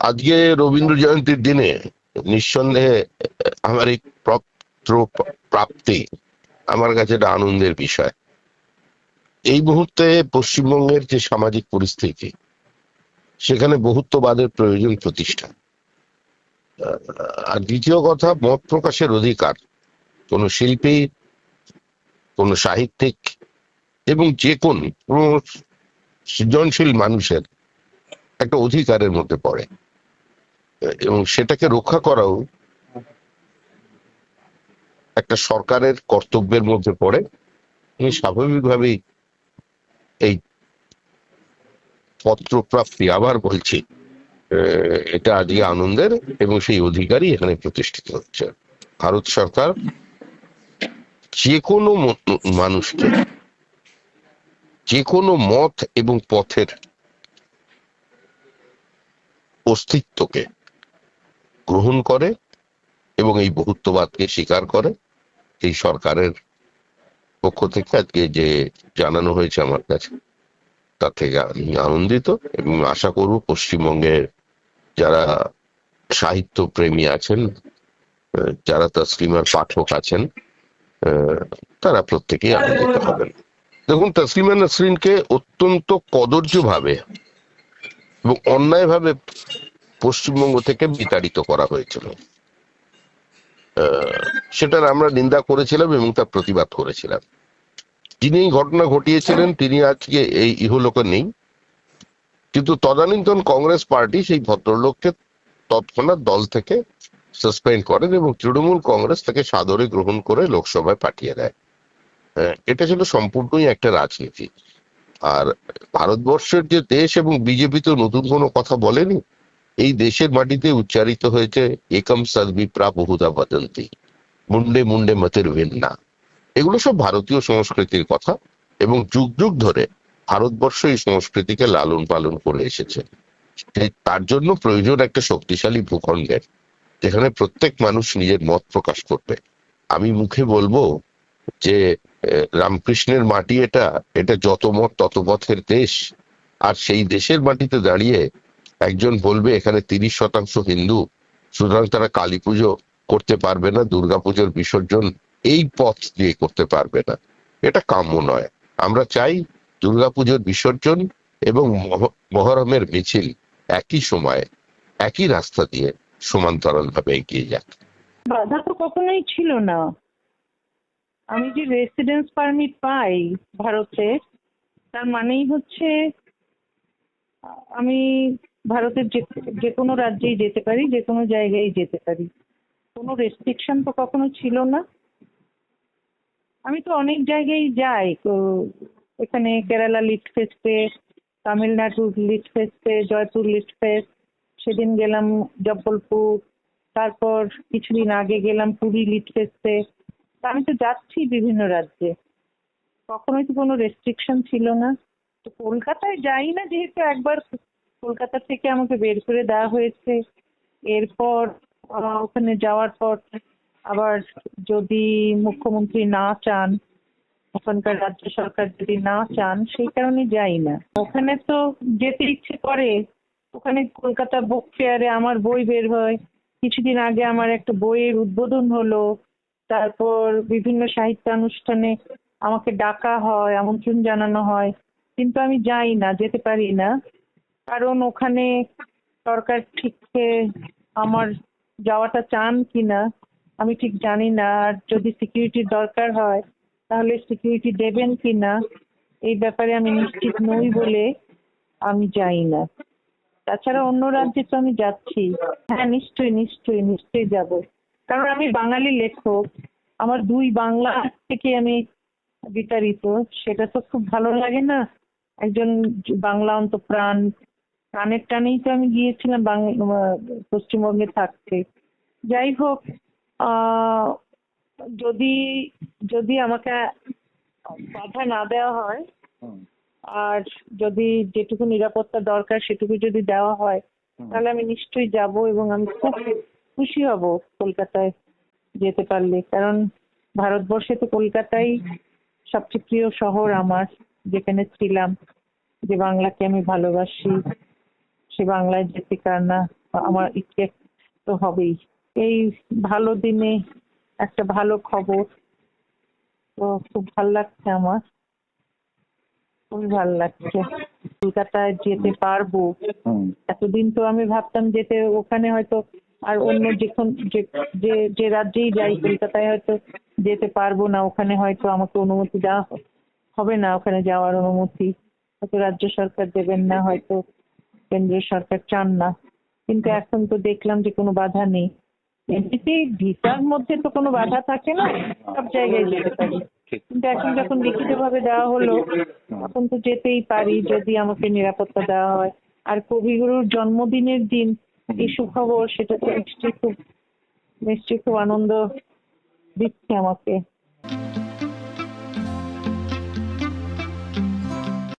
আজকে রবীন্দ্র জয়ন্তীর দিনে নিঃসন্দেহে আমার এই পত্র প্রাপ্তি আমার কাছে একটা আনন্দের বিষয়। এই মুহূর্তে পশ্চিমবঙ্গের যে সামাজিক পরিস্থিতি, সেখানে বহুত্ববাদের প্রয়োজন প্রতিষ্ঠা। আর দ্বিতীয় কথা, মত প্রকাশের অধিকার কোন শিল্পী, কোন সাহিত্যিক এবং যে কোনো সৃজনশীল মানুষের একটা অধিকারের মধ্যে পড়ে, এবং সেটাকে রক্ষা করাও একটা সরকারের কর্তব্যের মধ্যে পড়ে। স্বাভাবিকভাবেই এই পত্রপ্রাপ্তি, আবার বলছি, এটা আজকে আনন্দের, এবং সেই অধিকারই এখানে প্রতিষ্ঠিত হচ্ছে। ভারত সরকার যে কোনো মানুষকে, যে কোনো মত এবং পথের অস্তিত্বকে গ্রহণ করে এবং এই বহুত্ববাদকে স্বীকার করে। এই সরকারের পক্ষ থেকে আজকে যে জানানো হয়েছে আমার কাছে, তার থেকে আমি আনন্দিত, এবং আশা করব পশ্চিমবঙ্গের যারা সাহিত্য প্রেমী আছেন, যারা তসলিমার পাঠক আছেন, তারা প্রত্যেকেই আনন্দিত হবেন। দেখুন, তসলিমা নাসরিনকে অত্যন্ত কদর্য ভাবে এবং অন্যায়ভাবে পশ্চিমবঙ্গ থেকে বিতাড়িত করা হয়েছিল। সেটার আমরা নিন্দা করেছিলাম এবং তার প্রতিবাদ করেছিলাম। যিনি এই ঘটনা ঘটিয়েছিলেন তিনি আজকে এই ইহলোকে নেই, কিন্তু তদানীন্তন কংগ্রেস পার্টি সেই ভদ্রলোককে তৎক্ষণাৎ দল থেকে সাসপেন্ড করেন এবং তৃণমূল কংগ্রেস তাকে সাদরে গ্রহণ করে লোকসভায় পাঠিয়ে দেয়। এটা ছিল সম্পূর্ণই একটা রাজনীতি। আর ভারতবর্ষের যে দেশ, এবং বিজেপি তো নতুন কোনো কথা বলেনি, এই দেশের মাটিতে উচ্চারিত হয়েছে একম সদ্বিপ্রা বহুধা বদন্তি, মুন্ডে মুন্ডে মতের ভিন্না। এগুলো সব ভারতীয় সংস্কৃতির কথা, এবং যুগ যুগ ধরে ভারতবর্ষ এই সংস্কৃতিকে লালন পালন করে এসেছে। তার জন্য প্রয়োজন একটা শক্তিশালী ভূখণ্ডের, যেখানে প্রত্যেক মানুষ নিজের মত প্রকাশ করবে। আমি মুখে বলবো যে রামকৃষ্ণের মাটি এটা, এটা যত মত তত পথের দেশ। আর সেই দেশের মাটিতে দাঁড়িয়ে একজন বলবে এখানে 30% হিন্দু, সুতরাং তারা কালী পুজো করতে পারবে না, দুর্গাপুজোর বিসর্জন এই পথ দিয়ে করতে পারবে না, এটা কাম্য নয়। আমরা চাই দুর্গাপুজোর বিসর্জন এবং মহরমের মিছিল একই সময়ে একই রাস্তা দিয়ে সমান্তরাল ভাবে এগিয়ে যাক। বাধা তো কখনোই ছিল না। আমি যে রেসিডেন্স পারমিট পাই ভারতে, তার মানেই হচ্ছে আমি ভারতের যে কোনো রাজ্যেই যেতে পারি, যে কোনো জায়গায় যেতে পারি। কোনো রেস্ট্রিকশন তো কখনো ছিল না। আমি তো অনেক জায়গায় যাই, তো এখানে কেরালা লিট ফেস্টে, তামিলনাড়ু লিট ফেস্টে, জয়পুর লিট ফেস্ট, সেদিন গেলাম জব্বলপুর, তারপর কিছুদিন আগে গেলাম পুরী লিট ফেস্টে। আমি তো যাচ্ছি বিভিন্ন রাজ্যে, কখনোই তো কোনো রেস্ট্রিকশন ছিল না। তো কলকাতায় যাই না, যেহেতু একবার কলকাতা থেকে আমাকে বের করে দেওয়া হয়েছে। এরপর ওখানে যাওয়ার পর আবার যদি মুখ্যমন্ত্রী না চান, ওখানকার রাজ্য সরকার যদি না চান, সেই কারণে যাই না। ওখানে তো যেতে ইচ্ছে করে। ওখানে কলকাতা বুক ফেয়ারে আমার বই বের হয়, কিছুদিন আগে আমার একটা বইয়ের উদ্বোধন হলো। তারপর বিভিন্ন সাহিত্যানুষ্ঠানে আমাকে ডাকা হয়, আমন্ত্রণ জানানো হয়, কিন্তু আমি যাই না, যেতে পারি না। কারণ ওখানে সরকার ঠিক আমার যাওয়াটা চান কিনা আমি ঠিক জানি না। আর যদি সিকিউরিটির দরকার হয় তাহলে সিকিউরিটি দেবেন কিনা এই ব্যাপারে আমি নিশ্চিত নই বলে আমি যাই না। তাছাড়া অন্য রাজ্যে তো আমি যাচ্ছি। হ্যাঁ, নিশ্চয়ই নিশ্চয়ই নিশ্চয়ই যাব। কারণ আমি বাঙালি লেখক, আমার দুই বাংলা থেকে আমি বিতাড়িত, সেটা তো খুব ভালো লাগে না। একজন বাংলা অন্তঃপ্রাণ, প্রাণের টানেই তো আমি গিয়েছিলাম পশ্চিমবঙ্গে থাকতে। যাই হোক, আহ যদি যদি আমাকে বাধা না দেওয়া হয়, আর যদি যেটুকু নিরাপত্তা দরকার সেটুকু যদি দেওয়া হয়, তাহলে আমি নিশ্চয়ই যাব, এবং আমি খুব খুশি হব কলকাতায় যেতে পারলে। কারণ ভারতবর্ষে তো কলকাতাই সবচেয়ে প্রিয় শহর আমার, যেখানে ছিলাম, যে বাংলাকে আমি ভালোবাসি, সে বাংলায় যেতে কার না আমার ইচ্ছে তো হবেই। এই ভালো দিনে একটা ভালো খবর, তো খুব ভালো লাগছে আমার, খুবই ভালো লাগছে। কলকাতায় যেতে পারবো, এতদিন তো আমি ভাবতাম যেতে ওখানে হয়তো আর অন্য যে যে যে রাজ্যেই যাই কলকাতায় হয়তো যেতে পারবো না, ওখানে হয়তো আমাকে অনুমতি দেওয়া হবে না, ওখানে যাওয়ার অনুমতি হয়তো রাজ্য সরকার দেবেন না, হয়তো কেন্দ্রীয় সরকার চান না। কিন্তু এখন তো দেখলাম যে কোনো বাধা নেই। এমনিতেই ভিসার মধ্যে তো কোনো বাধা থাকে না, সব জায়গায় যেতে পারি। কিন্তু এখন যখন লিখিতভাবে দেওয়া হলো তখন তো যেতেই পারি যদি আমাকে নিরাপত্তা দেওয়া হয়। আর কবিগুরুর জন্মদিনের দিন এই সুখবর, সেটা তো নিশ্চয়ই খুব আনন্দ দিচ্ছে আমাকে।